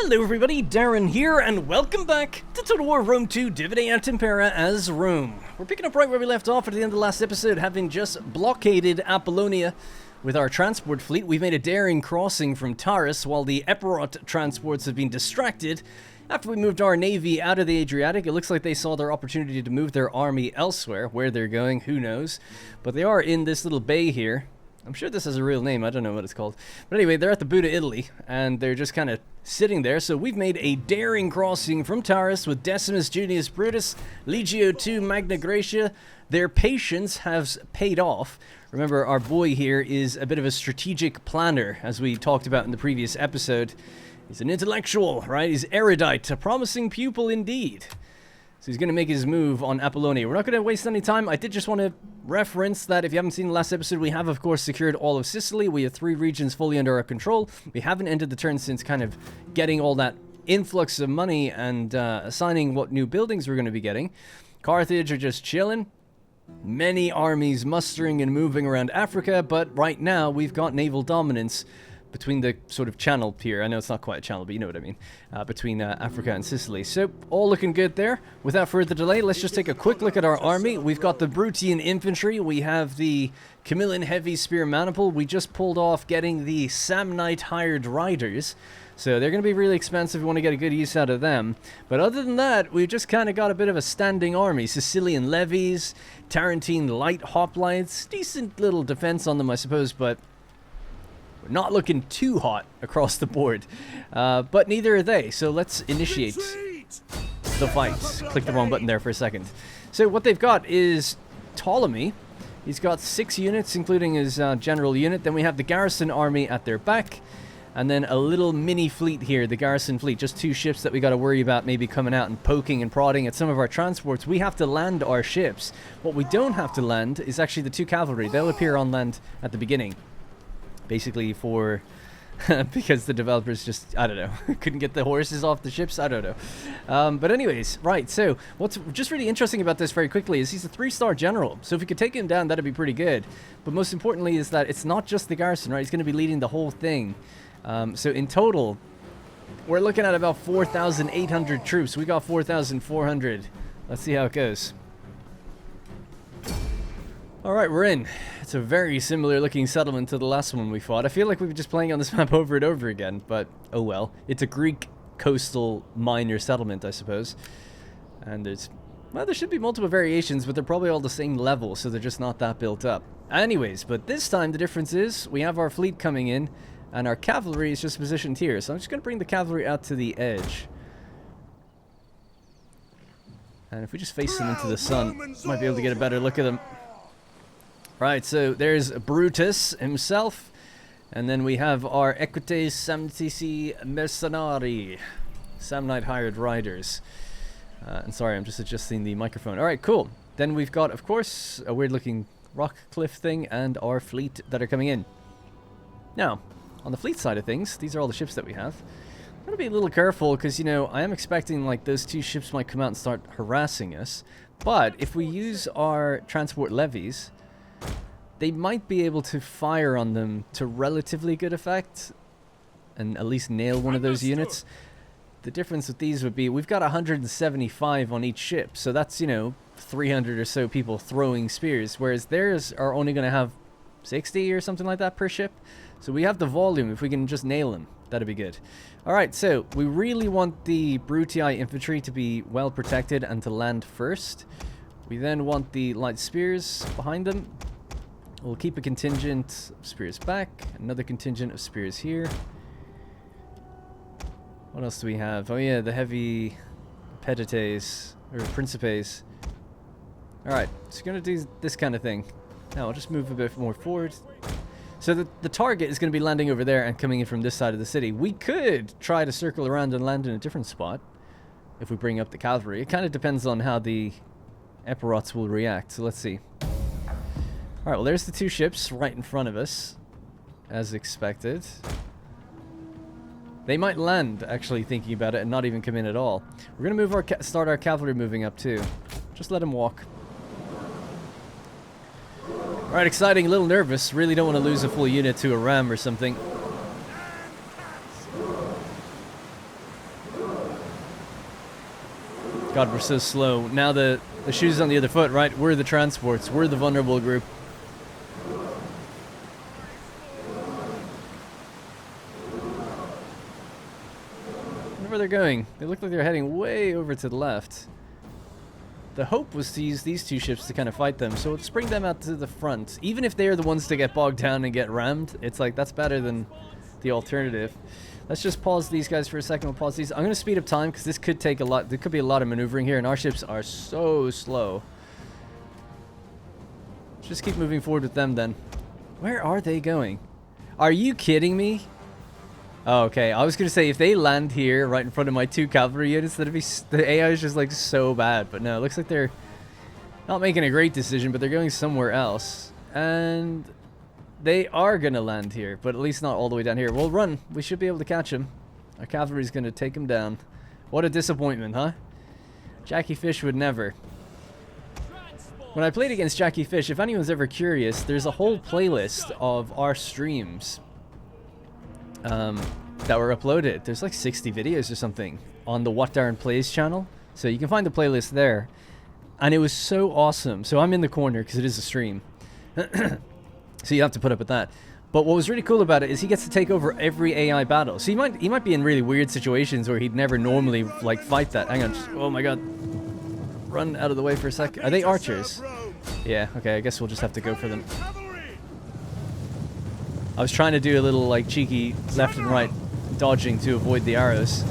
Hello everybody, Darren here, and welcome back to Total War Rome 2 Divide et Impera as Rome. We're picking up right where we left off at the end of the last episode, having just blockaded Apollonia with our transport fleet. We've made a daring crossing from Taurus while the Epirote transports have been distracted. After we moved our navy out of the Adriatic, it looks like they saw their opportunity to move their army elsewhere. Where they're going, who knows? But they are in this little bay here. I'm sure this has a real name, I don't know what it's called. But anyway, they're at the boot of Italy, and they're just kind of sitting there. So we've made a daring crossing from Taurus with Decimus Junius Brutus, Legio II Magna Graecia. Their patience has paid off. Remember, our boy here is a bit of a strategic planner, as we talked about in the previous episode. He's an intellectual, right? He's erudite, a promising pupil indeed. So he's going to make his move on Apollonia. We're not going to waste any time. I did just want to reference that if you haven't seen the last episode, we have, of course, secured all of Sicily. We have 3 regions fully under our control. We haven't ended the turn since kind of getting all that influx of money and assigning what new buildings we're going to be getting. Carthage are just chilling. Many armies mustering and moving around Africa, but right now we've got naval dominance between the sort of channel here. I know it's not quite a channel, but you know what I mean. Between Africa and Sicily. So, all looking good there. Without further delay, let's just take a quick look at our army. We've got the Brutian infantry. We have the Camillan heavy spear maniple. We just pulled off getting the Samnite hired riders. So, they're going to be really expensive. We want to get a good use out of them. But other than that, we've just kind of got a bit of a standing army. Sicilian levies, Tarentine light hoplites. Decent little defense on them, I suppose, but not looking too hot across the board, but neither are they. So let's initiate the fight. Click the wrong button there for a second. So what they've got is Ptolemy. He's got 6 units, including his general unit. Then we have the garrison army at their back, and then a little mini fleet here, the garrison fleet. Just 2 ships that we got to worry about maybe coming out and poking and prodding at some of our transports. We have to land our ships. What we don't have to land is actually the 2 cavalry. They'll appear on land at the beginning. Basically for because the developers just, I don't know, couldn't get the horses off the ships, I don't know. But anyways, right, so what's just really interesting about this very quickly is he's a 3-star general. So if we could take him down, that'd be pretty good. But most importantly is that it's not just the garrison, right? He's going to be leading the whole thing. So in total, we're looking at about 4,800 troops. We got 4,400. Let's see how it goes. Alright, we're in. It's a very similar looking settlement to the last one we fought. I feel like we've been just playing on this map over and over again, but oh well. It's a Greek coastal minor settlement, I suppose. And there's, well, there should be multiple variations, but they're probably all the same level, so they're just not that built up. Anyways, but this time the difference is we have our fleet coming in, and our cavalry is just positioned here. So I'm just going to bring the cavalry out to the edge. And if we just face them into the sun, might be able to get a better look at them. Right, so there's Brutus himself, and then we have our Equites Samnici Mercenari, Samnite hired riders. And sorry, I'm just adjusting the microphone. Alright, cool. Then we've got, of course, a weird looking rock cliff thing, and our fleet that are coming in. Now, on the fleet side of things, these are all the ships that we have. I'm going to be a little careful, because, you know, I am expecting, like, those 2 ships might come out and start harassing us. But if we use our transport levies, they might be able to fire on them to relatively good effect and at least nail one of those units. The difference with these would be we've got 175 on each ship, so that's, you know, 300 or so people throwing spears, whereas theirs are only going to have 60 or something like that per ship. So we have the volume. If we can just nail them, that'd be good. Alright, so we really want the Brutii infantry to be well protected and to land first. We then want the light spears behind them. We'll keep a contingent of spears back, another contingent of spears here. What else do we have? Oh yeah, the heavy pedites, or principes. Alright, so we're going to do this kind of thing. Now I'll just move a bit more forward. So the target is going to be landing over there and coming in from this side of the city. We could try to circle around and land in a different spot if we bring up the cavalry. It kind of depends on how the Epirots will react, so let's see. Alright, well there's the 2 ships right in front of us, as expected. They might land, actually, thinking about it, and not even come in at all. We're going to move start our cavalry moving up too. Just let them walk. Alright, exciting, a little nervous. Really don't want to lose a full unit to a ram or something. God, we're so slow. Now the shoe's on the other foot, right? We're the transports. We're the vulnerable group. I wonder where they're going. They look like they're heading way over to the left. The hope was to use these two ships to kind of fight them, so let's bring them out to the front. Even if they're the ones to get bogged down and get rammed, it's like, that's better than the alternative. Let's just pause these guys for a second. We'll pause these. I'm going to speed up time because this could take a lot. There could be a lot of maneuvering here, and our ships are so slow. Just keep moving forward with them then. Where are they going? Are you kidding me? Oh, okay. I was going to say, if they land here right in front of my 2 cavalry units, that'd be... The AI is just like so bad. But no, it looks like they're not making a great decision, but they're going somewhere else. And... they are going to land here, but at least not all the way down here. We'll run. We should be able to catch him. Our cavalry's going to take him down. What a disappointment, huh? Jackie Fish would never. When I played against Jackie Fish, if anyone's ever curious, there's a whole playlist of our streams that were uploaded. There's like 60 videos or something on the What Darren Plays channel. So you can find the playlist there. And it was so awesome. So I'm in the corner because it is a stream. So you have to put up with that. But what was really cool about it is he gets to take over every AI battle. So he might be in really weird situations where he'd never normally like fight that. Hang on. Oh my god. Run out of the way for a sec. Are they archers? Yeah, okay, I guess we'll just have to go for them. I was trying to do a little like cheeky left and right dodging to avoid the arrows.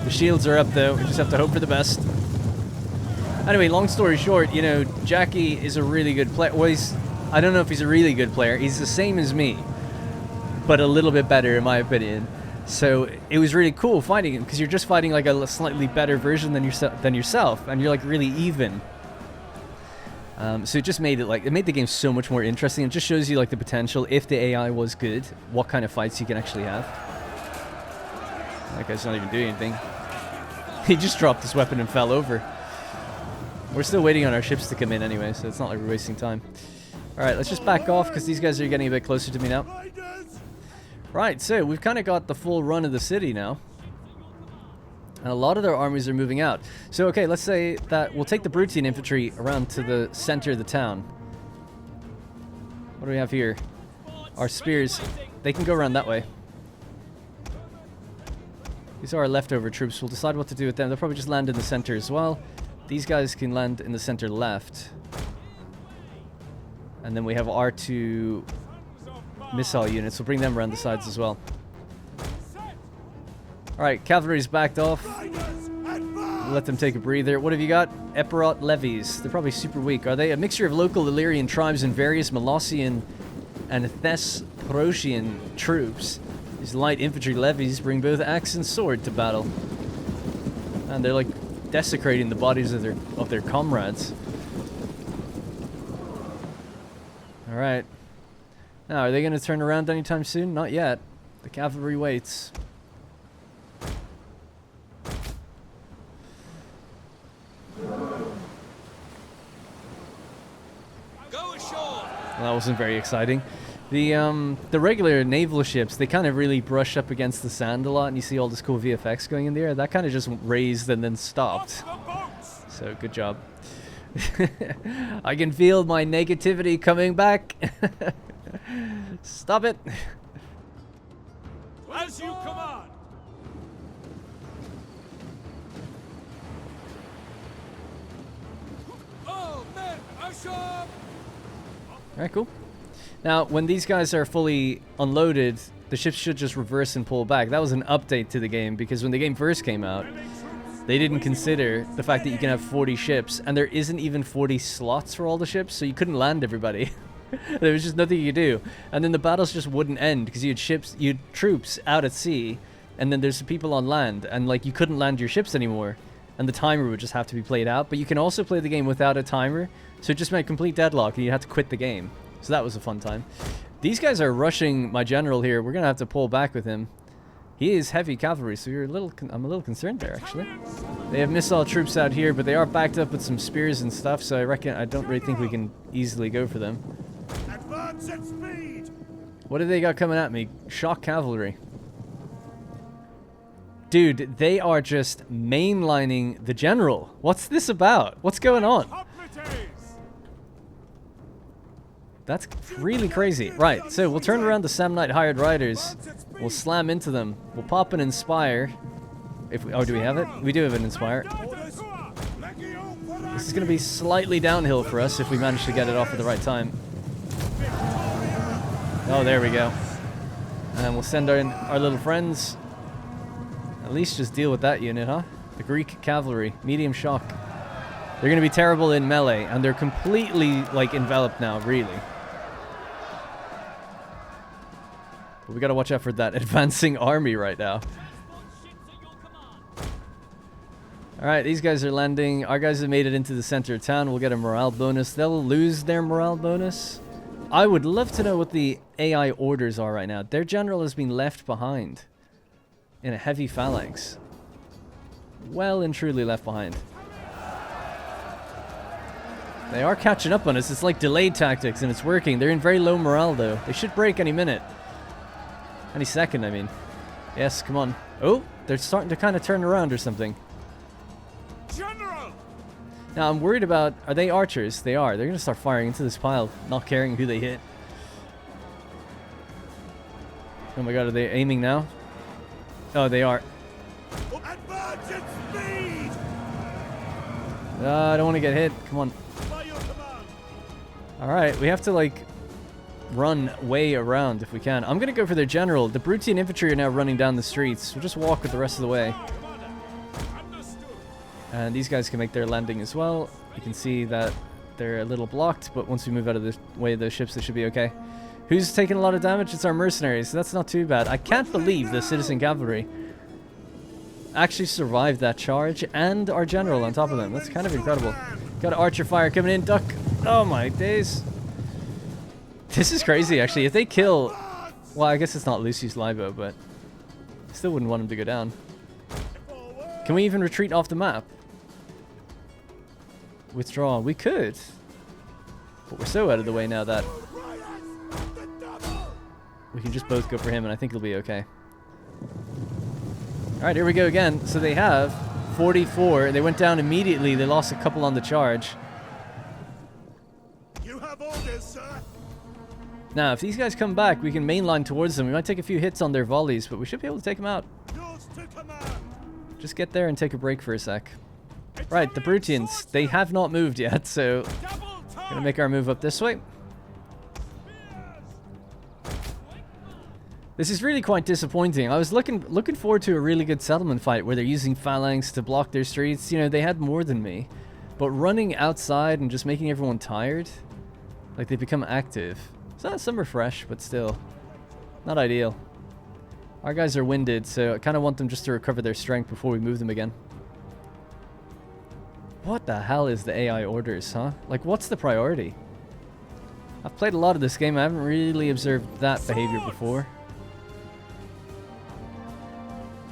The shields are up though. We just have to hope for the best. Anyway, long story short, you know, Jackie is a really good player. Well, I don't know if he's a really good player. He's the same as me, but a little bit better in my opinion. So it was really cool fighting him because you're just fighting like a slightly better version than yourself, and you're like really even. So it just made it made the game so much more interesting. It just shows you like the potential if the AI was good, what kind of fights you can actually have. That guy's not even doing anything. He just dropped his weapon and fell over. We're still waiting on our ships to come in anyway, so it's not like we're wasting time. Alright, let's just back off because these guys are getting a bit closer to me now. Right, so we've kind of got the full run of the city now. And a lot of their armies are moving out. So, okay, let's say that we'll take the Brutian infantry around to the center of the town. What do we have here? Our spears. They can go around that way. These are our leftover troops. We'll decide what to do with them. They'll probably just land in the center as well. These guys can land in the center left. And then we have our 2 missile units. We'll bring them around the sides as well. Alright, cavalry's backed off. We'll let them take a breather. What have you got? Epirot levies. They're probably super weak. Are they a mixture of local Illyrian tribes and various Molossian and Thesprotian troops? These light infantry levies bring both axe and sword to battle. And they're like desecrating the bodies of their comrades. Alright. Now, are they going to turn around anytime soon? Not yet. The cavalry waits. Go ashore. Well, that wasn't very exciting. The regular naval ships, they kind of really brush up against the sand a lot, and you see all this cool VFX going in there. That kind of just raised and then stopped. So, good job. I can feel my negativity coming back. Stop it. As you command. Oh, men, ashore. Alright, cool. Now, when these guys are fully unloaded, the ships should just reverse and pull back. That was an update to the game, because when the game first came out, they didn't consider the fact that you can have 40 ships, and there isn't even 40 slots for all the ships, so you couldn't land everybody. There was just nothing you could do. And then the battles just wouldn't end, because you had troops out at sea, and then there's people on land, and like you couldn't land your ships anymore, and the timer would just have to be played out. But you can also play the game without a timer, so it just meant complete deadlock, and you had to quit the game. So that was a fun time. These guys are rushing my general here. We're gonna have to pull back with him. He is heavy cavalry, so I'm a little concerned there, actually. They have missile troops out here, but they are backed up with some spears and stuff, so I don't really think we can easily go for them. Advance at speed. What do they got coming at me? Shock cavalry. Dude, they are just mainlining the general. What's this about? What's going on? That's really crazy. Right, so we'll turn around the Samnite hired riders. We'll slam into them. We'll pop an Inspire. If we, oh, do we have it? We do have an Inspire. This is going to be slightly downhill for us if we manage to get it off at the right time. Oh, there we go. And we'll send our little friends. At least just deal with that unit, huh? The Greek cavalry. Medium shock. They're going to be terrible in melee, and they're completely, like, enveloped now, really. But we got to watch out for that advancing army right now. Alright, these guys are landing. Our guys have made it into the center of town. We'll get a morale bonus. They'll lose their morale bonus. I would love to know what the AI orders are right now. Their general has been left behind in a heavy phalanx. Well and truly left behind. They are catching up on us. It's like delayed tactics and it's working. They're in very low morale though. They should break any minute. Any second, I mean. Yes, come on. Oh, they're starting to kind of turn around or something. General! Now I'm worried about, are they archers? They are. They're going to start firing into this pile, not caring who they hit. Oh my god, are they aiming now? Oh, they are. Advance at speed! I don't want to get hit. Come on. By your command! Alright, we have to like run way around if we can. I'm going to go for their general. The Brutian infantry are now running down the streets. We'll just walk with the rest of the way. And these guys can make their landing as well. You can see that they're a little blocked, but once we move out of the way of those ships, they should be okay. Who's taking a lot of damage? It's our mercenaries, so that's not too bad. I can't believe the citizen cavalry actually survived that charge, and our general on top of them. That's kind of incredible. Got an archer fire coming in, duck. Oh my days. This is crazy, actually. If they kill... Well, I guess it's not Lucius Libo, but... I still wouldn't want him to go down. Can we even retreat off the map? Withdraw. We could. But we're so out of the way now that... we can just both go for him, and I think he'll be okay. Alright, here we go again. So they have 44. They went down immediately. They lost a couple on the charge. You have orders, sir! Now, if these guys come back, we can mainline towards them. We might take a few hits on their volleys, but we should be able to take them out. Yours to command! Just get there and take a break for a sec. Right, the Brutians. They have not moved yet, so... gonna make our move up this way. This is really quite disappointing. I was looking forward to a really good settlement fight where they're using phalanx to block their streets. You know, they had more than me. But running outside and just making everyone tired, like they become active. So some are fresh, but still, not ideal. Our guys are winded, so I kind of want them just to recover their strength before we move them again. What the hell is the AI orders, huh? Like, what's the priority? I've played a lot of this game. I haven't really observed that behavior before.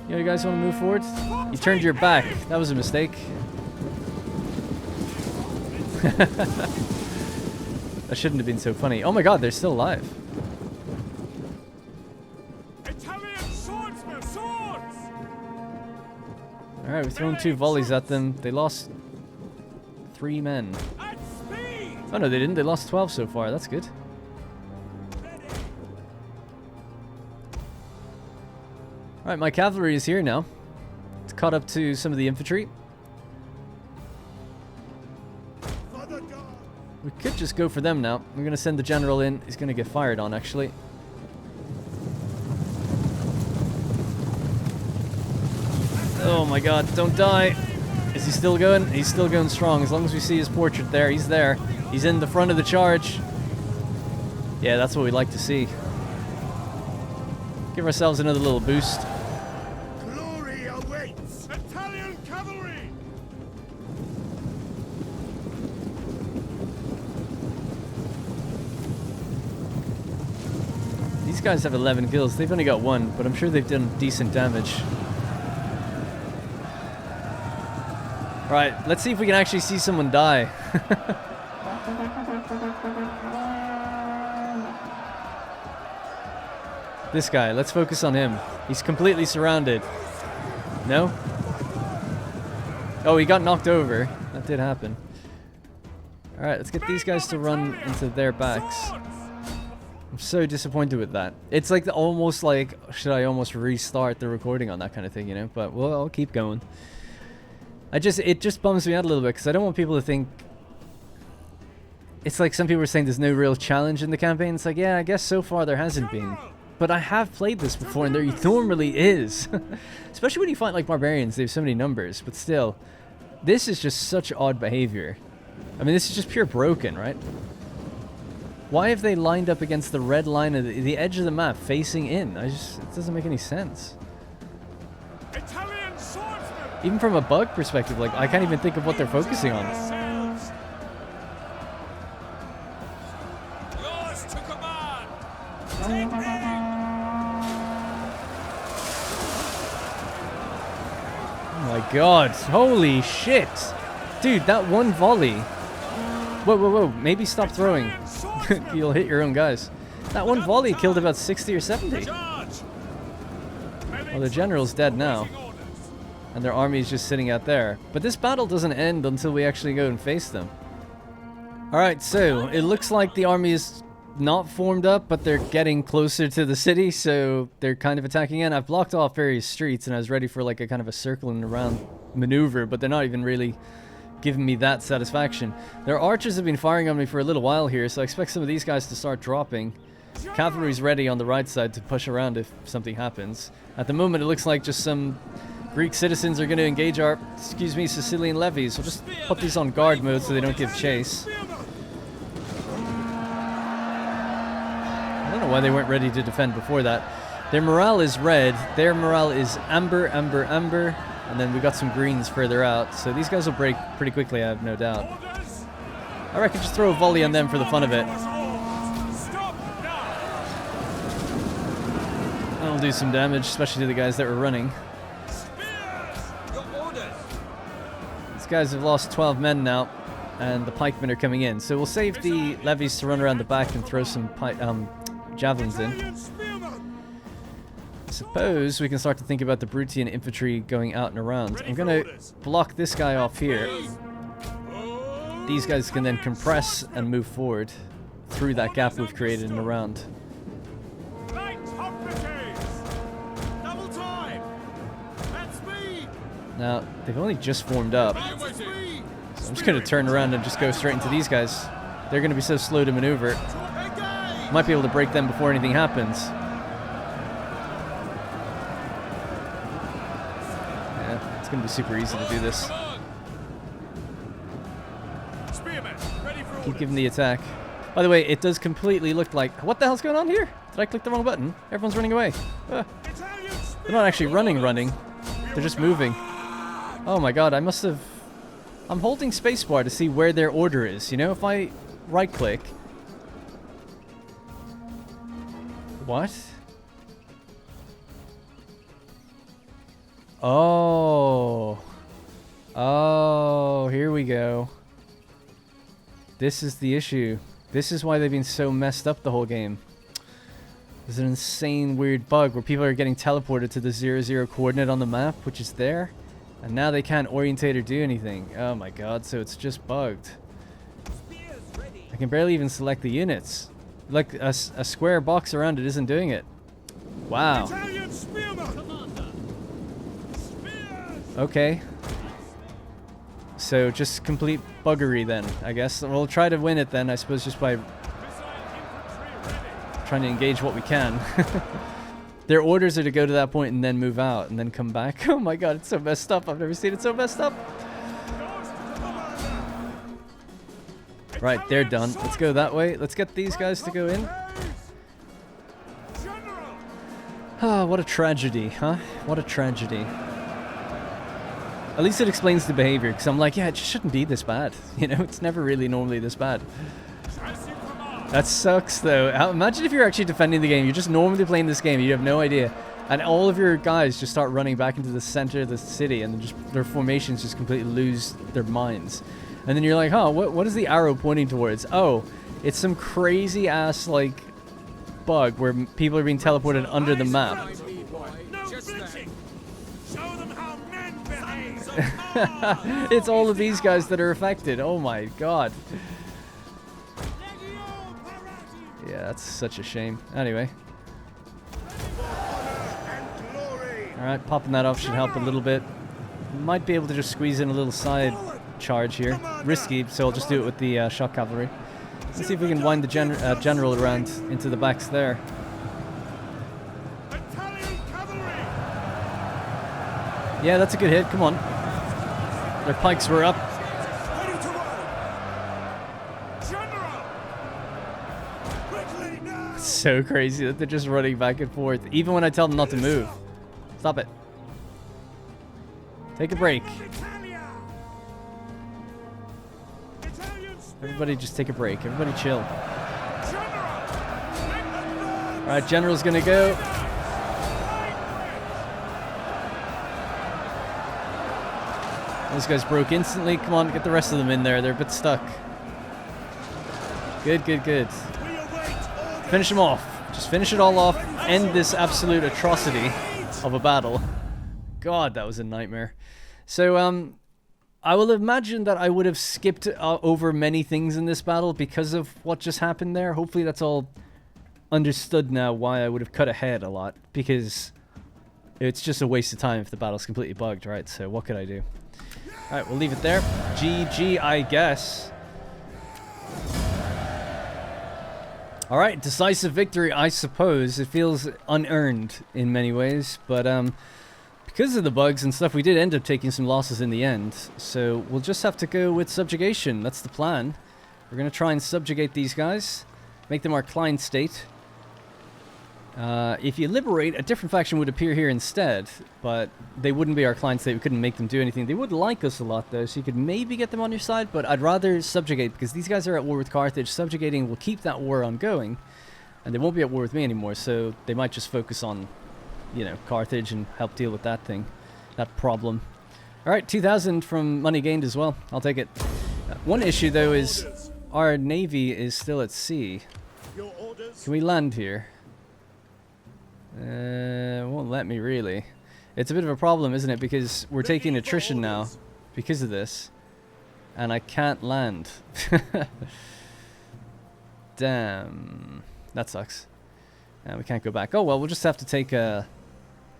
You guys want to move forward? You turned your back. That was a mistake. That shouldn't have been so funny. Oh my god, they're still alive. Italian swordsmen, swords! Alright, we've thrown 2 volleys at them. They lost 3 men. At speed! Oh no, they didn't. They lost 12 so far. That's good. Alright, my cavalry is here now. It's caught up to some of the infantry. We could just go for them now. We're going to send the general in. He's going to get fired on, actually. Oh my god, don't die. Is he still going? He's still going strong. As long as we see his portrait there, he's there. He's in the front of the charge. Yeah, that's what we'd like to see. Give ourselves another little boost. Glory awaits! Italian cavalry! These guys have 11 kills. They've only got 1, but I'm sure they've done decent damage. Right, let's see if we can actually see someone die. This guy, let's focus on him. He's completely surrounded. No? Oh, he got knocked over. That did happen. Alright, let's get these guys to run into their backs. I'm so disappointed with that. It's like almost like, should I almost restart the recording on that kind of thing, you know? But well, I'll keep going. It just bums me out a little bit because I don't want people to think... It's like some people are saying there's no real challenge in the campaign. It's like, yeah, I guess so far there hasn't been. But I have played this before and there normally is. Especially when you fight like barbarians, they have so many numbers. But still, this is just such odd behavior. I mean, this is just pure broken, right? Why have they lined up against the red line of the edge of the map facing in? It doesn't make any sense. Italian swordsman. Even from a bug perspective, like, I can't even think of what they're focusing on. Yours to command. Take me. Oh my god, holy shit. Dude, that one volley. Whoa, whoa, whoa, maybe stop throwing. You'll hit your own guys. That one volley killed about 60 or 70. Well, the general's dead now. And their army is just sitting out there. But this battle doesn't end until we actually go and face them. Alright, so it looks like the army is not formed up, but they're getting closer to the city, so they're kind of attacking in. I've blocked off various streets, and I was ready for like a kind of a circling around maneuver, but they're not even really giving me that satisfaction. Their archers have been firing on me for a little while here, so I expect some of these guys to start dropping. Cavalry's ready on the right side to push around if something happens. At the moment, it looks like just some Greek citizens are going to engage our, Sicilian levies. We'll just put these on guard mode so they don't give chase. I don't know why they weren't ready to defend before that. Their morale is red. Their morale is amber, amber, amber. And then we got some greens further out. So these guys will break pretty quickly, I have no doubt. I reckon just throw a volley on them for the fun of it. That'll do some damage, especially to the guys that were running. These guys have lost 12 men now, and the pikemen are coming in. So we'll save the levies to run around the back and throw some javelins in. I suppose we can start to think about the Brutian infantry going out and around. I'm going to block this guy off here. These guys can then compress and move forward through that gap we've created and around. Now, they've only just formed up. So I'm just going to turn around and just go straight into these guys. They're going to be so slow to maneuver. Might be able to break them before anything happens. Yeah, it's going to be super easy to do this. Keep giving the attack. By the way, it does completely look like... What the hell's going on here? Did I click the wrong button? Everyone's running away. They're not actually running. They're just moving. Oh my god, I must have... I'm holding spacebar to see where their order is. You know, if I right-click... What? Oh. Oh, here we go. This is the issue. This is why they've been so messed up the whole game. There's an insane weird bug where people are getting teleported to the 0-0 coordinate on the map, which is there. And now they can't orientate or do anything. Oh my god, so it's just bugged. I can barely even select the units. Like, a square box around it isn't doing it. Wow. Okay. So, just complete buggery then, I guess. We'll try to win it then, I suppose, just by trying to engage what we can. Their orders are to go to that point and then move out and then come back. Oh my god, it's so messed up. I've never seen it so messed up. Right, they're done. Let's go that way. Let's get these guys to go in. Ah, what a tragedy, huh? What a tragedy. At least it explains the behavior, because I'm like, yeah, it just shouldn't be this bad. You know, it's never really normally this bad. That sucks, though. Imagine if you're actually defending the game. You're just normally playing this game. You have no idea. And all of your guys just start running back into the center of the city, and just their formations just completely lose their minds. And then you're like, huh, what is the arrow pointing towards? Oh, it's some crazy-ass, like, bug where people are being teleported under the map. No flinching. Show them how It's all of these guys that are affected. Oh my god. Yeah, that's such a shame. Anyway. Alright, popping that off should help a little bit. Might be able to just squeeze in a little side charge here. Risky, so I'll just do it with the shock cavalry. Let's see if we can wind the general around into the backs there. Yeah, that's a good hit. Come on. Their pikes were up. It's so crazy that they're just running back and forth, even when I tell them not to move. Stop it. Take a break. Everybody just take a break. Everybody chill. Alright, General's gonna go. Those guys broke instantly. Come on, get the rest of them in there. They're a bit stuck. Good, good, good. Finish them off. Just finish it all off. End this absolute atrocity of a battle. God, that was a nightmare. So, I will imagine that I would have skipped over many things in this battle because of what just happened there. Hopefully that's all understood now why I would have cut ahead a lot, because it's just a waste of time if the battle's completely bugged, right? So what could I do? Alright, we'll leave it there. GG, I guess. Alright, decisive victory, I suppose. It feels unearned in many ways, but because of the bugs and stuff, we did end up taking some losses in the end. So we'll just have to go with subjugation. That's the plan. We're going to try and subjugate these guys. Make them our client state. If you liberate, a different faction would appear here instead, but they wouldn't be our client state. We couldn't make them do anything. They would like us a lot, though, so you could maybe get them on your side, but I'd rather subjugate, because these guys are at war with Carthage. Subjugating will keep that war ongoing, and they won't be at war with me anymore, so they might just focus on, you know, Carthage and help deal with that thing, that problem. Alright, 2,000 from money gained as well. I'll take it. One issue, though, is our navy is still at sea. Can we land here? Won't let me, really. It's a bit of a problem, isn't it? Because we're taking attrition now because of this, and I can't land. Damn. That sucks. And we can't go back. Oh, well, we'll just have to take a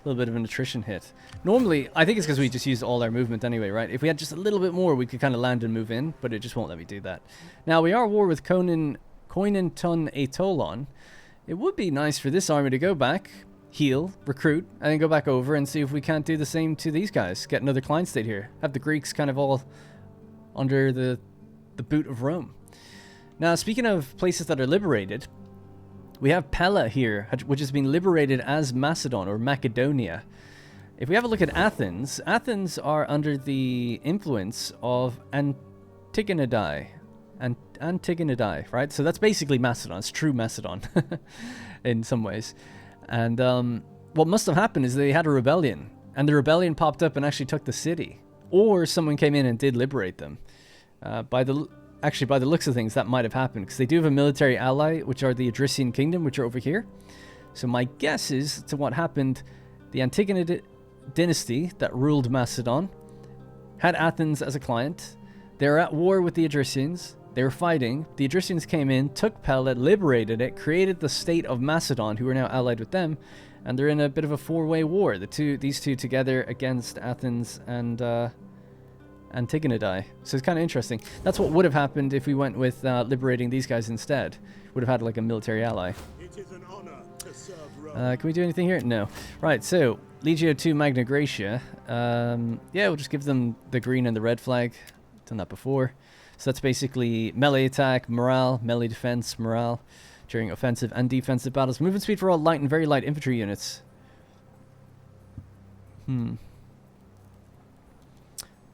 little bit of an attrition hit. Normally, I think it's because we just used all our movement anyway, right? If we had just a little bit more, we could kind of land and move in, but it just won't let me do that. Now, we are at war with Conan Tun Atolon. It would be nice for this army to go back, heal, recruit, and then go back over and see if we can't do the same to these guys. Get another client state here. Have the Greeks kind of all under the boot of Rome. Now, speaking of places that are liberated, we have Pella here, which has been liberated as Macedon, or Macedonia. If we have a look at Athens, Athens are under the influence of Antigonidae. Antigonidae, right? So that's basically Macedon. It's true Macedon in some ways. And what must have happened is they had a rebellion, and the rebellion popped up and actually took the city, or someone came in and did liberate them. By the looks of things, that might have happened, because they do have a military ally, which are the Adrician Kingdom, which are over here. So my guess is to what happened, the Antigonid dynasty that ruled Macedon had Athens as a client. They were at war with the Adricians. They were fighting. The Adricians came in, took Pella, liberated it, created the state of Macedon, who are now allied with them, and they're in a bit of a four-way war. These two together against Athens and Antigonidae. So it's kind of interesting. That's what would have happened if we went with liberating these guys instead. Would have had like a military ally. It is an honor to serve Rome. Can we do anything here? No. Right, so Legio 2 Magna Graecia. Yeah, we'll just give them the green and the red flag. Done that before. So that's basically melee attack, morale, melee defense, morale during offensive and defensive battles. Movement speed for all light and very light infantry units. 10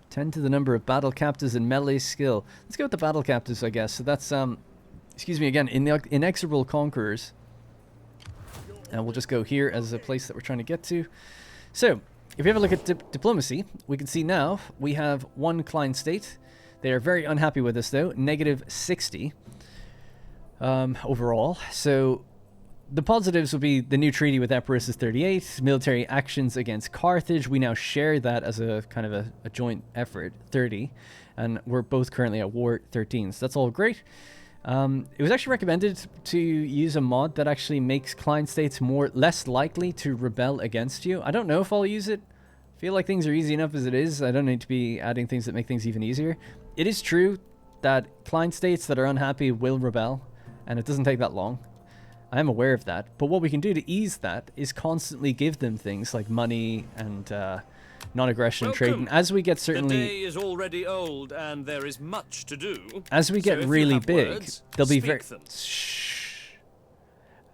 to the number of battle captives and melee skill. Let's go with the battle captives, I guess. So that's, excuse me again, in the inexorable conquerors. And we'll just go here as a place that we're trying to get to. So, if we have a look at diplomacy, we can see now we have one client state. They are very unhappy with us, though. -60 overall. So the positives would be the new treaty with Epirus is 38, military actions against Carthage. We now share that as a kind of a joint effort, 30, and we're both currently at war 13, so that's all great. It was actually recommended to use a mod that actually makes client states less likely to rebel against you. I don't know if I'll use it. I feel like things are easy enough as it is. I don't need to be adding things that make things even easier. It is true that client states that are unhappy will rebel, and it doesn't take that long. I am aware of that, but what we can do to ease that is constantly give them things like money and non-aggression trade. And as we get certainly... The day is already old, and there is much to do. As we get really big, they'll be very... Shh.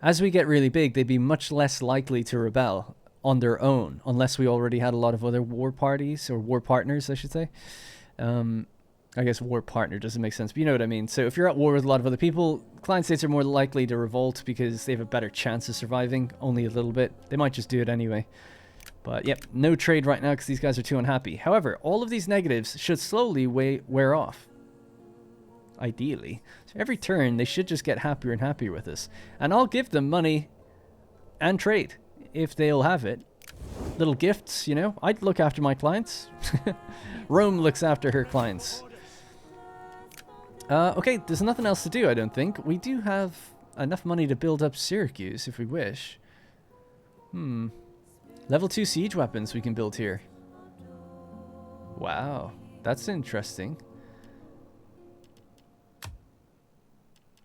As we get really big, they'd be much less likely to rebel on their own, unless we already had a lot of other war parties, or war partners, I should say. I guess war partner doesn't make sense, but you know what I mean. So if you're at war with a lot of other people, client states are more likely to revolt because they have a better chance of surviving, only a little bit. They might just do it anyway. But yep, no trade right now because these guys are too unhappy. However, all of these negatives should slowly wear off. Ideally. So every turn, they should just get happier and happier with us. And I'll give them money and trade if they'll have it. Little gifts, you know. I'd look after my clients. Rome looks after her clients. Okay, there's nothing else to do, I don't think. We do have enough money to build up Syracuse, if we wish. Level 2 siege weapons we can build here. Wow, that's interesting.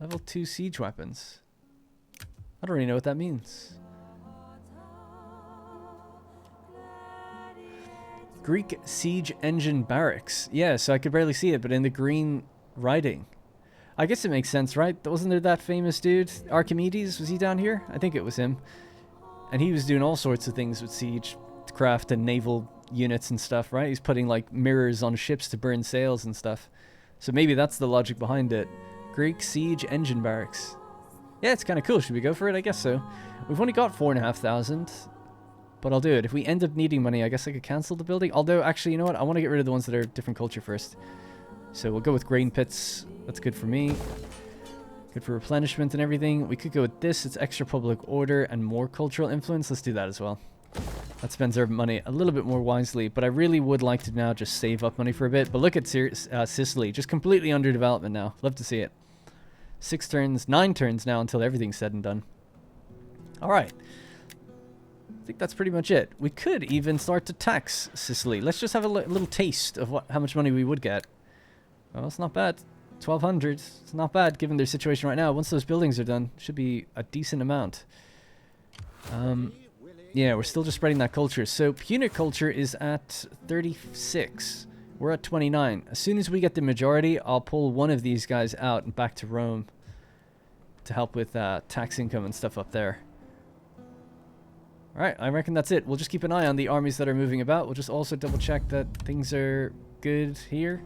Level 2 siege weapons. I don't really know what that means. Greek siege engine barracks. Yeah, so I could barely see it, but in the green... writing. I guess it makes sense, right? Wasn't there that famous dude, Archimedes? Was he down here? I think it was him. And he was doing all sorts of things with siege craft and naval units and stuff, right? He's putting like mirrors on ships to burn sails and stuff. So maybe that's the logic behind it. Greek siege engine barracks. Yeah, it's kind of cool. Should we go for it? I guess so. We've only got 4,500, but I'll do it. If we end up needing money, I guess I could cancel the building. Although, actually, you know what? I want to get rid of the ones that are different culture first. So we'll go with grain pits. That's good for me. Good for replenishment and everything. We could go with this. It's extra public order and more cultural influence. Let's do that as well. That spends our money a little bit more wisely. But I really would like to now just save up money for a bit. But look at Sicily. Just completely under development now. Love to see it. 6 turns, 9 turns now until everything's said and done. Alright. I think that's pretty much it. We could even start to tax Sicily. Let's just have a little taste of how much money we would get. Well, it's not bad. 1,200. It's not bad given their situation right now. Once those buildings are done, should be a decent amount. Yeah, we're still just spreading that culture. So Punic culture is at 36. We're at 29. As soon as we get the majority, I'll pull one of these guys out and back to Rome to help with tax income and stuff up there. Alright, I reckon that's it. We'll just keep an eye on the armies that are moving about. We'll just also double check that things are good here.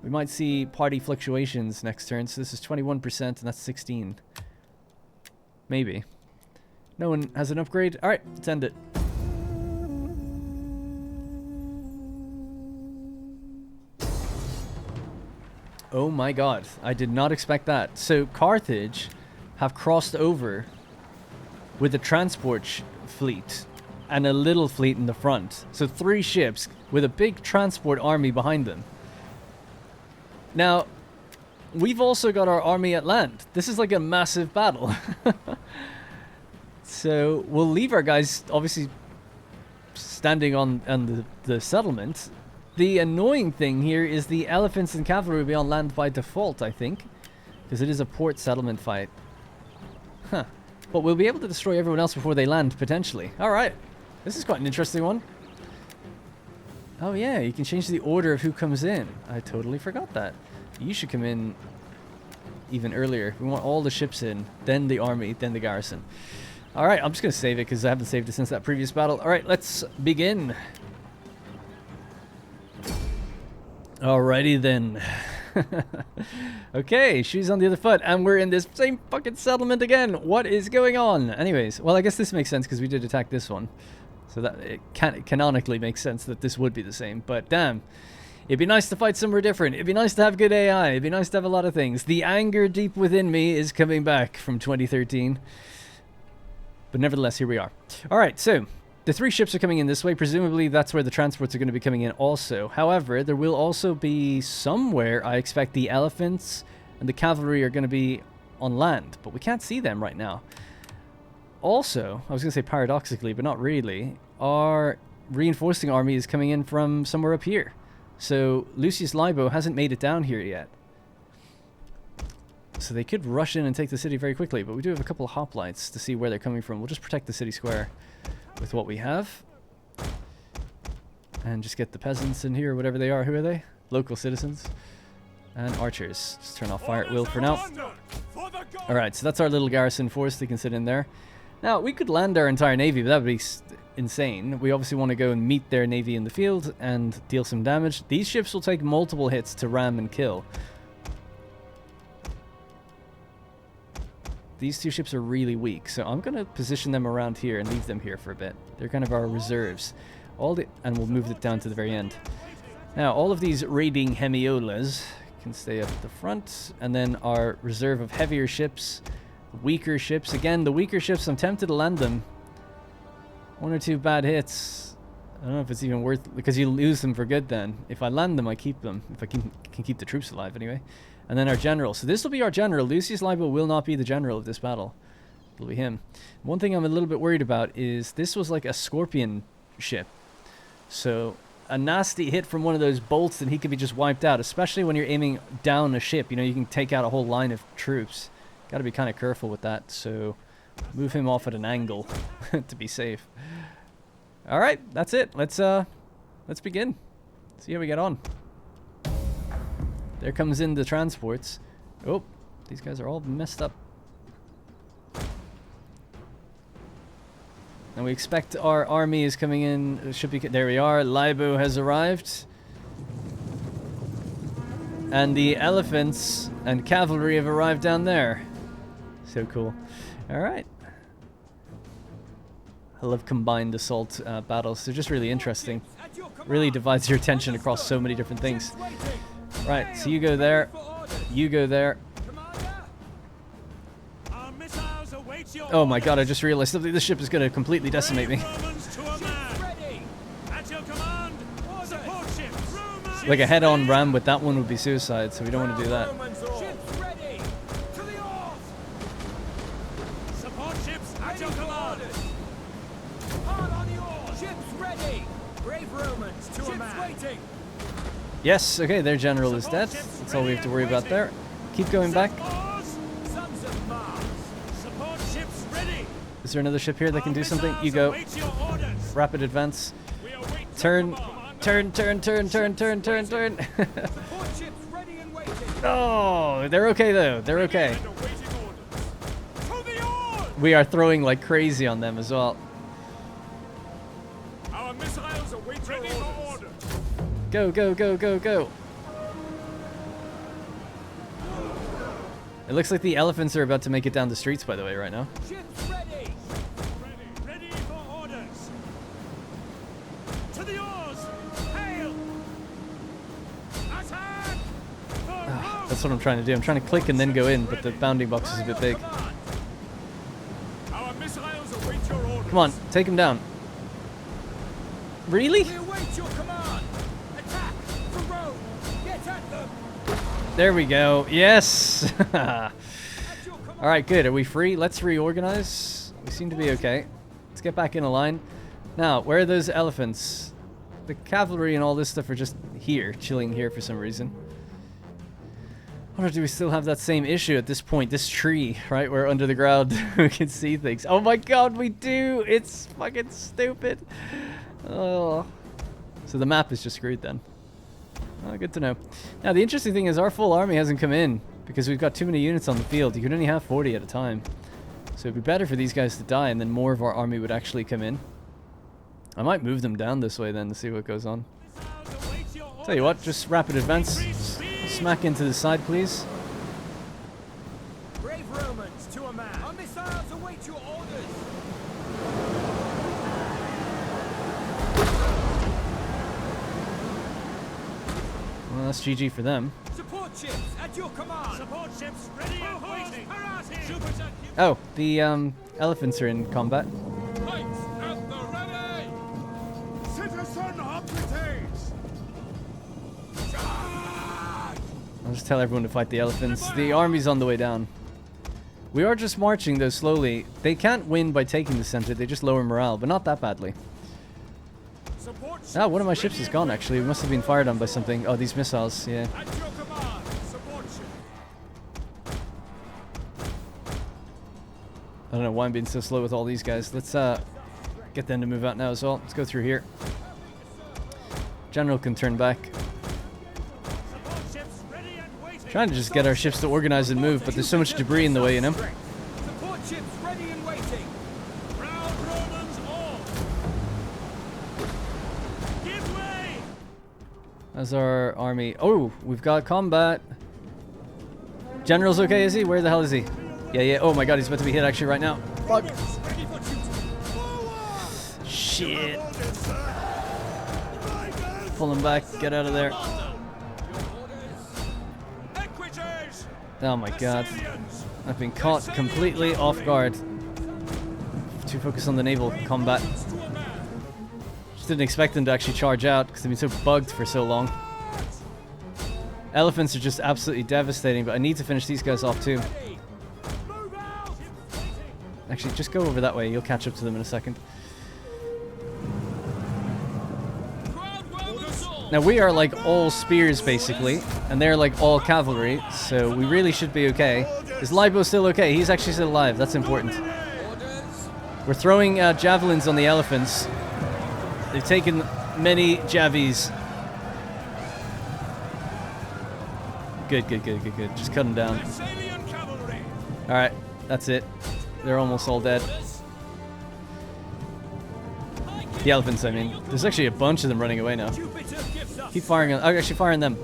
We might see party fluctuations next turn. So this is 21% and that's 16. Maybe. No one has an upgrade. Alright, let's end it. Oh my god. I did not expect that. So Carthage have crossed over with a transport fleet and a little fleet in the front. So 3 ships with a big transport army behind them. Now, we've also got our army at land. This is like a massive battle. So we'll leave our guys obviously standing on the settlement. The annoying thing here is the elephants and cavalry will be on land by default, I think. Because it is a port settlement fight. Huh. But we'll be able to destroy everyone else before they land, potentially. Alright. This is quite an interesting one. Oh yeah, you can change the order of who comes in. I totally forgot that. You should come in even earlier. We want all the ships in, then the army, then the garrison. Alright, I'm just going to save it because I haven't saved it since that previous battle. Alright, let's begin. Alrighty then. Okay, she's on the other foot, and we're in this same fucking settlement again. What is going on? Anyways, well, I guess this makes sense because we did attack this one. So that it canonically makes sense that this would be the same. But damn, it'd be nice to fight somewhere different. It'd be nice to have good AI. It'd be nice to have a lot of things. The anger deep within me is coming back from 2013. But nevertheless, here we are. All right, so the 3 ships are coming in this way. Presumably, that's where the transports are going to be coming in also. However, there will also be somewhere, I expect, the elephants and the cavalry are going to be on land. But we can't see them right now. Also, I was going to say paradoxically, but not really, our reinforcing army is coming in from somewhere up here. So Lucius Libo hasn't made it down here yet. So they could rush in and take the city very quickly, but we do have a couple of hoplites to see where they're coming from. We'll just protect the city square with what we have. And just get the peasants in here, whatever they are. Who are they? Local citizens. And archers. Just turn off fire at will for now. Alright, so that's our little garrison force. They can sit in there. Now, we could land our entire navy, but that would be insane. We obviously want to go and meet their navy in the field and deal some damage. These ships will take multiple hits to ram and kill. These 2 ships are really weak, so I'm going to position them around here and leave them here for a bit. They're kind of our reserves. And we'll move it down to the very end. Now, all of these raiding hemiolas can stay up at the front, and then our reserve of heavier ships, weaker ships. Again, the weaker ships, I'm tempted to land them. 1 or 2 bad hits. I don't know if it's even worth, because you lose them for good then. If I land them, I keep them. If I can keep the troops alive anyway. And then our general. So this will be our general. Lucius Libo will not be the general of this battle. It'll be him. One thing I'm a little bit worried about is this was like a scorpion ship. So a nasty hit from one of those bolts and he could be just wiped out, especially when you're aiming down a ship. You know, you can take out a whole line of troops. Got to be kind of careful with that. So move him off at an angle to be safe. All right, that's it. Let's begin. See how we get on. There comes in the transports. Oh, these guys are all messed up. And we expect our army is coming in. It should be. There we are. Libo has arrived. And the elephants and cavalry have arrived down there. So cool. All right. I love combined assault battles. They're just really interesting. Really divides your attention across so many different things. Right, so you go there. You go there. Oh my god, I just realized something. This ship is going to completely decimate me. Like a head-on ram with that one would be suicide, so we don't want to do that. Yes, okay, their general is dead. That's all we have to worry about there. Keep going back. Is there another ship here that can do something? You go. Rapid advance. Turn. Turn, turn, turn, turn, turn, turn, turn. Oh, they're okay though. They're okay. We are throwing like crazy on them as well. Go, go, go, go, go. It looks like the elephants are about to make it down the streets, by the way, right now. Ships ready. Ready for orders. To the oars. Hail. Attack. That's what I'm trying to do. I'm trying to click and then go in, but the bounding box is a bit big. Our missiles await your orders. Come on, take him down. Really? We await your command. Attack for Rome. Get at them. There we go. Yes. All right, good. Are we free? Let's reorganize. We seem to be okay. Let's get back in a line. Now, where are those elephants? The cavalry and all this stuff are just here, chilling here for some reason. Or do we still have that same issue at this point? This tree, right? We're under the ground. We can see things. Oh my god, we do! It's fucking stupid. Oh. So the map is just screwed then. Oh, good to know. Now, the interesting thing is our full army hasn't come in because we've got too many units on the field. You can only have 40 at a time. So it'd be better for these guys to die and then more of our army would actually come in. I might move them down this way then to see what goes on. Tell you what, just rapid advance. Smack into the side, please. Brave Romans to a man. Our missiles await your orders. Well, that's GG for them. Support ships at your command. Support ships ready and waiting. Oh, the elephants are in combat. Lights at the ready. Citizen Acclimatising. I'll just tell everyone to fight the elephants. The army's on the way down. We are just marching, though, slowly. They can't win by taking the center. They just lower morale, but not that badly. Ah, one of my ships is gone, actually. It must have been fired on by something. Oh, these missiles, yeah. At your command. Support ship. I don't know why I'm being so slow with all these guys. Let's get them to move out now as well. Let's go through here. General can turn back. Support ships ready and waiting. Trying to just get our ships to organize and move, but there's so much debris in the way, you know? Support ships ready and waiting. Proud Romans all. Give way. That's our army. Oh, we've got combat. General's okay, is he? Where the hell is he? Yeah, yeah. Oh my god, he's about to be hit actually right now. Fuck. Ready for duty. Shit. Pull him back. Get out of there. Oh my god. I've been caught completely off guard. Too focused on the naval combat. Just didn't expect them to actually charge out because they've been so bugged for so long. Elephants are just absolutely devastating, but I need to finish these guys off too. Actually, just go over that way. You'll catch up to them in a second. Now, we are like all spears, basically, and they're like all cavalry, so we really should be okay. Is Libo still okay? He's actually still alive. That's important. We're throwing javelins on the elephants. They've taken many javies. Good, good, good, good, good. Just cut them down. Alright, that's it. They're almost all dead. The elephants, I mean. There's actually a bunch of them running away now. Keep firing on... I'm actually firing them.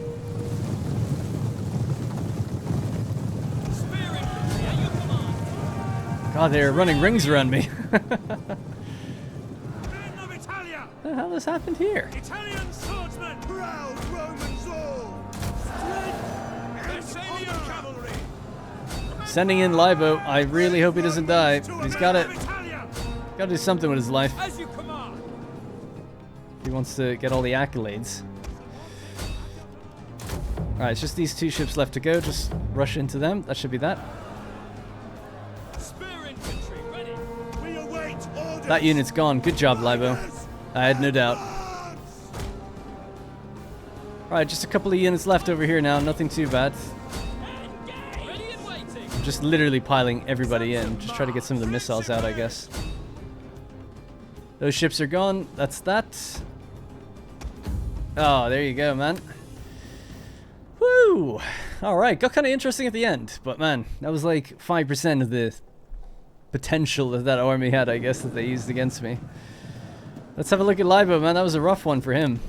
God, they're running rings around me. What the hell has happened here? Italian swordsmen. Proud Romans all. Thessalian cavalry. Sending in Libo. I really hope he doesn't die. He's got to do something with his life. As you command. He wants to get all the accolades. Alright, it's just these two ships left to go. Just rush into them. That should be that. Spear infantry ready. We await orders. That unit's gone. Good job, Libo. I had no doubt. Alright, just a couple of units left over here now. Nothing too bad. Ready and waiting. I'm just literally piling everybody in. Just try to get some of the missiles out, I guess. Those ships are gone. That's that. Oh, there you go, man. Woo! Alright, got kind of interesting at the end. But man, that was like 5% of the potential that army had, I guess, that they used against me. Let's have a look at Libo, man. That was a rough one for him.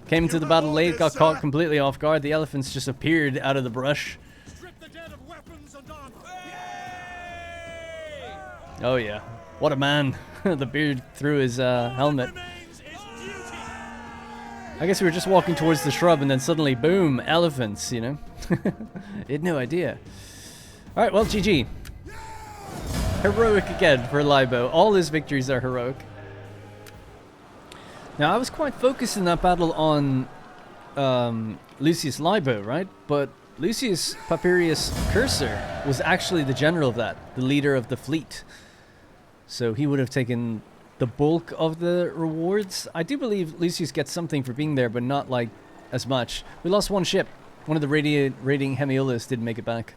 Came into the battle late, got caught completely off guard. The elephants just appeared out of the brush. Strip the dead of weapons and armor. Oh yeah. What a man. The beard through his helmet. I guess we were just walking towards the shrub and then suddenly, boom, elephants, you know? Had no idea. Alright, well, GG. Heroic again for Libo. All his victories are heroic. Now, I was quite focused in that battle on Lucius Libo, right? But Lucius Papirius Cursor was actually the general of that, the leader of the fleet. So he would have taken the bulk of the rewards. I do believe Lucius gets something for being there, but not like as much. We lost one ship. One of the raiding Hemiolas didn't make it back.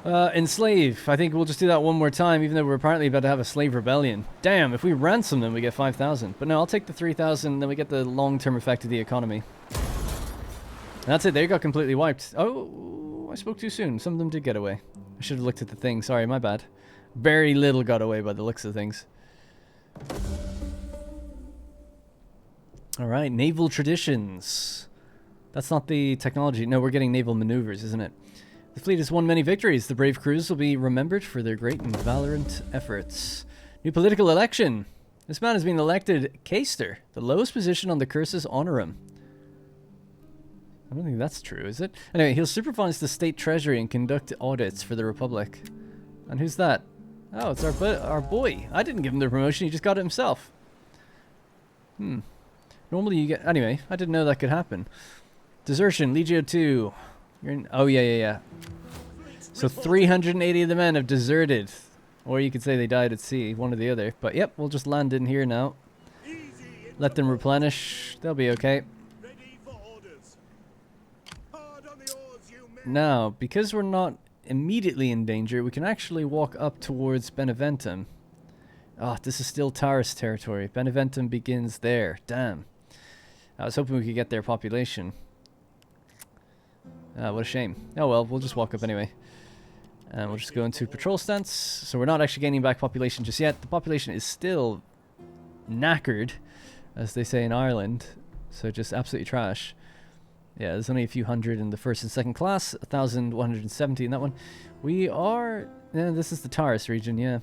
Enslave. I think we'll just do that one more time, even though we're apparently about to have a slave rebellion. Damn, if we ransom them, we get 5,000. But no, I'll take the 3,000, then we get the long-term effect of the economy. And that's it. They got completely wiped. Oh, I spoke too soon. Some of them did get away. I should have looked at the thing. Sorry, my bad. Very little got away by the looks of things. Alright, naval traditions. That's not the technology. No, we're getting naval maneuvers, isn't it? The fleet has won many victories. The brave crews will be remembered for their great and valiant efforts. New political election. This man has been elected Caster, the lowest position on the Cursus Honorum. I don't think that's true, is it? Anyway, he'll supervise the state treasury and conduct audits for the Republic. And who's that? Oh, it's our boy. I didn't give him the promotion, he just got it himself. Normally you get... Anyway, I didn't know that could happen. Desertion, Legio 2. You're in... Oh, yeah. So 380 of the men have deserted. Or you could say they died at sea, one or the other. But yep, we'll just land in here now. Let them replenish. They'll be okay. Now, because we're not immediately in danger, we can actually walk up towards Beneventum. Ah, this is still Taurus territory. Beneventum begins there. Damn. I was hoping we could get their population. What a shame. Oh well, we'll just walk up anyway. And we'll just go into patrol stance. So we're not actually gaining back population just yet. The population is still knackered, as they say in Ireland. So just absolutely trash. Yeah, there's only a few hundred in the first and second class. 1,170 in that one. We are... Yeah, this is the Taurus region, yeah.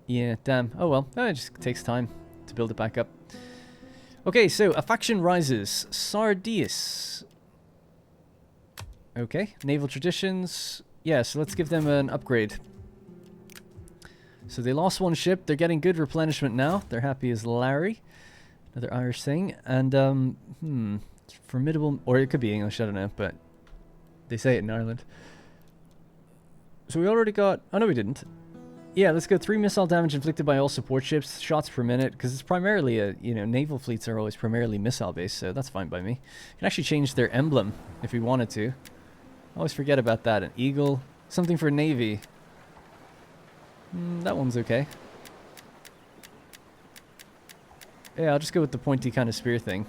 Yeah, damn. Oh well, it just takes time to build it back up. Okay, so a faction rises. Sardius. Okay, naval traditions. Yeah, so let's give them an upgrade. So they lost one ship. They're getting good replenishment now. They're happy as Larry. Another Irish thing. And, formidable... Or it could be English, I don't know, but they say it in Ireland. So we already got... Oh, no, we didn't. Yeah, let's go 3 missile damage inflicted by all support ships, shots per minute, because it's primarily a, naval fleets are always primarily missile based, so that's fine by me. You can actually change their emblem if we wanted to. I always forget about that. An eagle, something for navy. That one's okay. Yeah, I'll just go with the pointy kind of spear thing.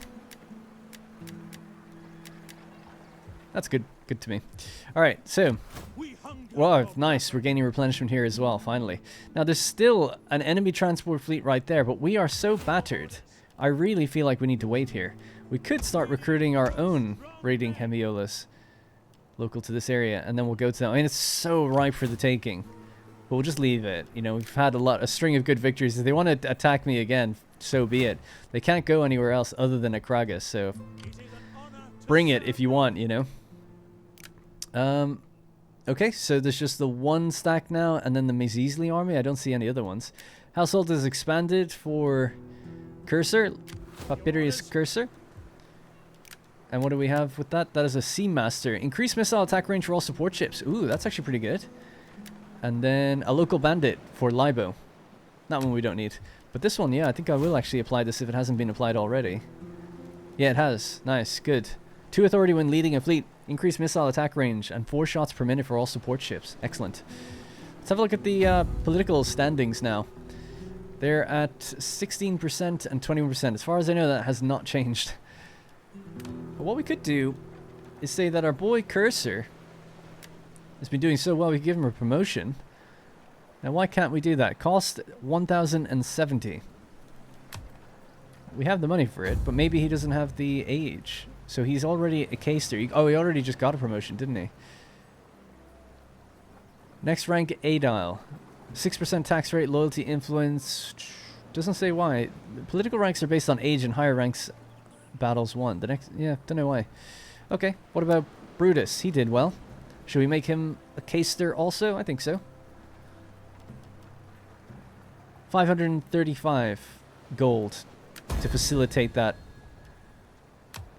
That's good. Good to me. Alright, so... Wow, nice. We're gaining replenishment here as well, finally. Now, there's still an enemy transport fleet right there, but we are so battered. I really feel like we need to wait here. We could start recruiting our own raiding Hemiolas local to this area, and then we'll go to them. I mean, it's so ripe for the taking. But we'll just leave it. We've had a string of good victories. If they want to attack me again, so be it. They can't go anywhere else other than Akragas, so bring it if you want, Okay, so there's just the one stack now, and then the Mezizli army. I don't see any other ones. Household is expanded for Cursor, Papirius Cursor. And what do we have with that? That is a Seamaster. Increased missile attack range for all support ships. Ooh, that's actually pretty good. And then a local bandit for Libo. That one we don't need. But this one, yeah, I think I will actually apply this if it hasn't been applied already. Yeah, it has. Nice, good. 2 authority when leading a fleet. Increased missile attack range and 4 shots per minute for all support ships. Excellent. Let's have a look at the political standings now. They're at 16% and 21%. As far as I know, that has not changed. But what we could do is say that our boy Cursor has been doing so well, we could give him a promotion. Now, why can't we do that? Cost 1,070. We have the money for it, but maybe he doesn't have the age. So he's already a caster. Oh, he already just got a promotion, didn't he? Next rank, A-Dial. 6% tax rate, loyalty, influence. Doesn't say why. Political ranks are based on age and higher ranks battles won. The next, yeah, don't know why. Okay, what about Brutus? He did well. Should we make him a caster also? I think so. 535 gold to facilitate that.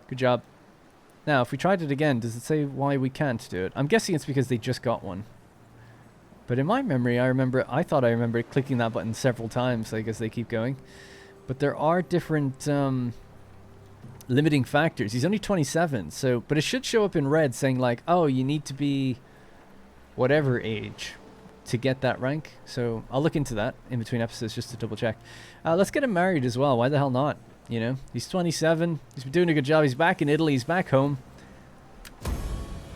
Good job. Now, if we tried it again, does it say why we can't do it? I'm guessing it's because they just got one. But in my memory, I thought I remember clicking that button several times, I guess they keep going. But there are different limiting factors. He's only 27, so but it should show up in red saying like, oh, you need to be whatever age to get that rank. So I'll look into that in between episodes just to double check. Let's get him married as well. Why the hell not? He's 27. He's been doing a good job. He's back in Italy. He's back home.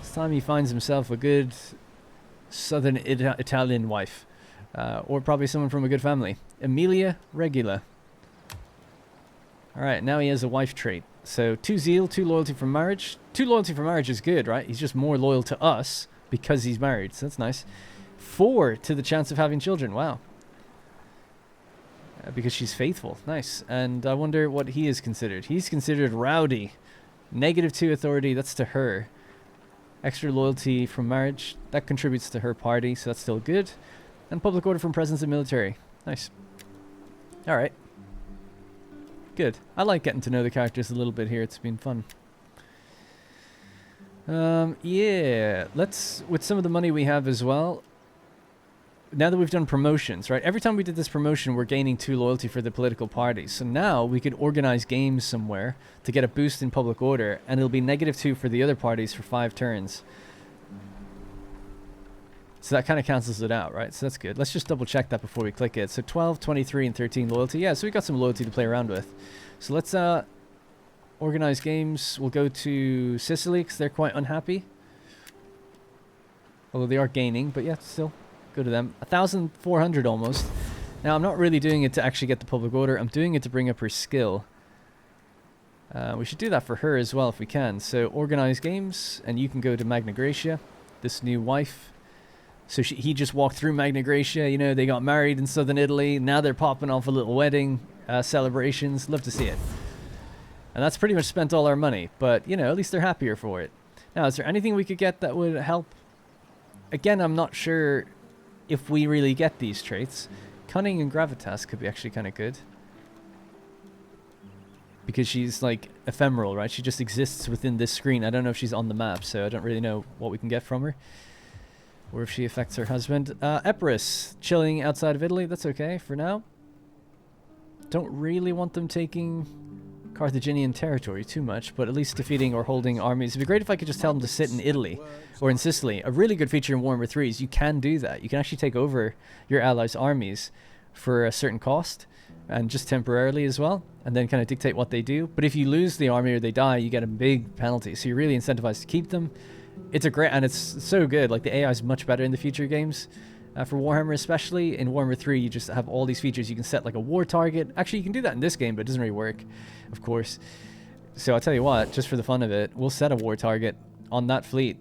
It's time he finds himself a good southern Italian wife. Or probably someone from a good family. Emilia Regula. Alright, now he has a wife trait. So 2 zeal, 2 loyalty for marriage. 2 loyalty for marriage is good, right? He's just more loyal to us because he's married. So that's nice. 4 to the chance of having children. Wow. because she's faithful. Nice. And I wonder what he is considered. He's considered rowdy. -2 authority, that's to her. Extra loyalty from marriage, that contributes to her party, so that's still good. And public order from presence and military. Nice. Alright. Good. I like getting to know the characters a little bit here. It's been fun. Yeah. Let's, with some of the money we have as well, now that we've done promotions, right? Every time we did this promotion, we're gaining 2 loyalty for the political parties. So now we could organize games somewhere to get a boost in public order, and it'll be -2 for the other parties for 5 turns. So that kind of cancels it out, right? So that's good. Let's just double check that before we click it. So 12, 23, and 13 loyalty. Yeah, so we got some loyalty to play around with. So let's organize games. We'll go to Sicily because they're quite unhappy. Although they are gaining, but yeah, still. Go to them. 1,400 almost. Now, I'm not really doing it to actually get the public order. I'm doing it to bring up her skill. We should do that for her as well if we can. So, organize games, and you can go to Magna Graecia, this new wife. So, he just walked through Magna Graecia. You know, they got married in southern Italy. Now they're popping off a little wedding celebrations. Love to see it. And that's pretty much spent all our money. But, you know, at least they're happier for it. Now, is there anything we could get that would help? Again, I'm not sure if we really get these traits. Cunning and gravitas could be actually kind of good. Because she's like ephemeral, right? She just exists within this screen. I don't know if she's on the map, so I don't really know what we can get from her. Or if she affects her husband. Epirus, chilling outside of Italy. That's okay for now. Don't really want them taking Carthaginian territory too much, but at least defeating or holding armies. It'd be great if I could just tell them to sit in Italy or in Sicily. A really good feature in Warhammer 3 is you can do that. You can actually take over your allies' armies for a certain cost, and just temporarily as well, and then kind of dictate what they do. But if you lose the army or they die, you get a big penalty, so you're really incentivized to keep them. It's a great, and it's so good. Like, the AI is much better in the future games. For Warhammer especially. In Warhammer 3, you just have all these features. You can set like a war target. Actually, you can do that in this game, but it doesn't really work, of course. So I'll tell you what, just for the fun of it, we'll set a war target on that fleet.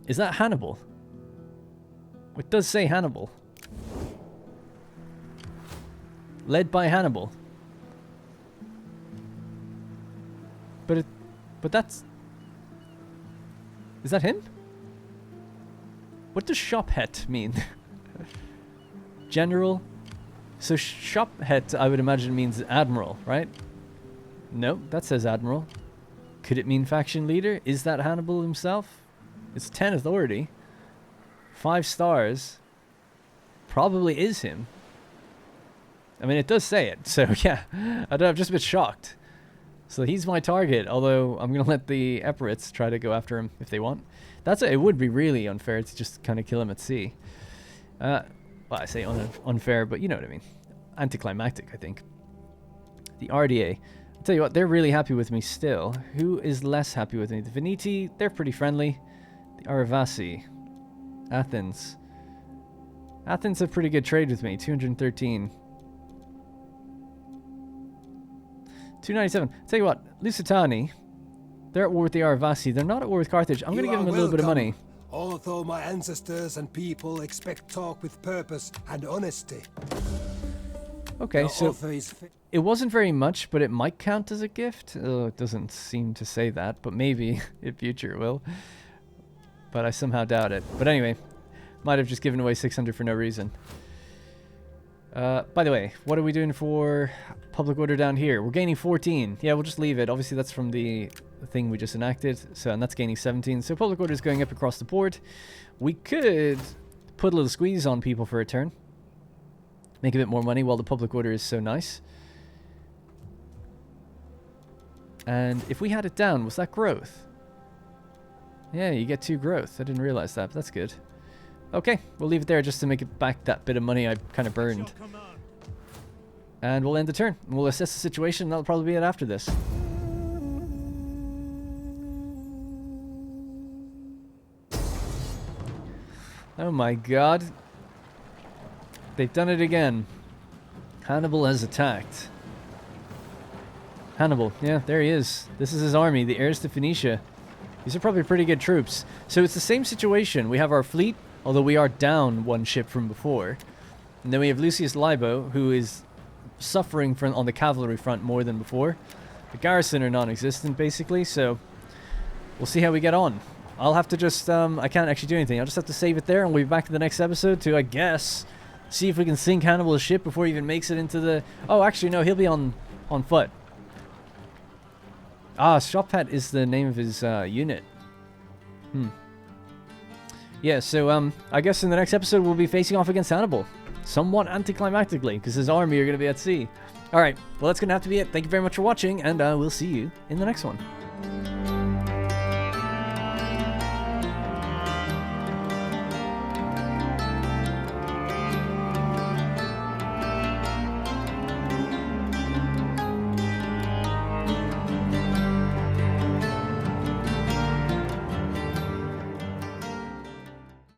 Is that Hannibal? It does say Hannibal. Led by Hannibal. But that's... Is that him? What does Shophet mean? General? So Shophet, I would imagine, means Admiral, right? No, that says Admiral. Could it mean faction leader? Is that Hannibal himself? It's 10 authority. 5 stars. Probably is him. I mean, it does say it, so yeah. I'm just a bit shocked. So he's my target, although I'm going to let the Epirates try to go after him if they want. It would be really unfair to just kind of kill him at sea. Well, I say unfair, but you know what I mean. Anticlimactic, I think. The RDA. I'll tell you what, they're really happy with me still. Who is less happy with me? The Veneti, they're pretty friendly. The Aravasi. Athens. Athens have pretty good trade with me. 213. 297. Tell you what, Lusitani, they're at war with the Aravasi. They're not at war with Carthage. I'm going to give them a little bit of money. Although my ancestors and people expect talk with purpose and honesty. Okay, so it wasn't very much, but it might count as a gift. It doesn't seem to say that, but maybe in future it will. But I somehow doubt it. But anyway, might have just given away 600 for no reason. By the way, what are we doing for public order down here? We're gaining 14. Yeah, we'll just leave it. Obviously, that's from the thing we just enacted. So, and that's gaining 17. So, public order is going up across the board. We could put a little squeeze on people for a turn. Make a bit more money while the public order is so nice. And if we had it down, was that growth? Yeah, you get 2 growth. I didn't realize that, but that's good. Okay, we'll leave it there just to make it back that bit of money I kind of burned. And we'll end the turn. We'll assess the situation. That'll probably be it after this. Oh my god. They've done it again. Hannibal has attacked. Hannibal, yeah, there he is. This is his army, the heirs to Phoenicia. These are probably pretty good troops. So it's the same situation. We have our fleet, although we are down 1 ship from before. And then we have Lucius Libo, who is suffering from on the cavalry front more than before. The garrison are non-existent, basically, so we'll see how we get on. I'll have to just, I can't actually do anything. I'll just have to save it there, and we'll be back in the next episode to, I guess, see if we can sink Hannibal's ship before he even makes it into the... Oh, actually, no, he'll be on foot. Ah, Shophat is the name of his unit. Yeah, so, I guess in the next episode we'll be facing off against Hannibal. Somewhat anticlimactically, because his army are going to be at sea. Alright, well that's going to have to be it. Thank you very much for watching, and we'll see you in the next one.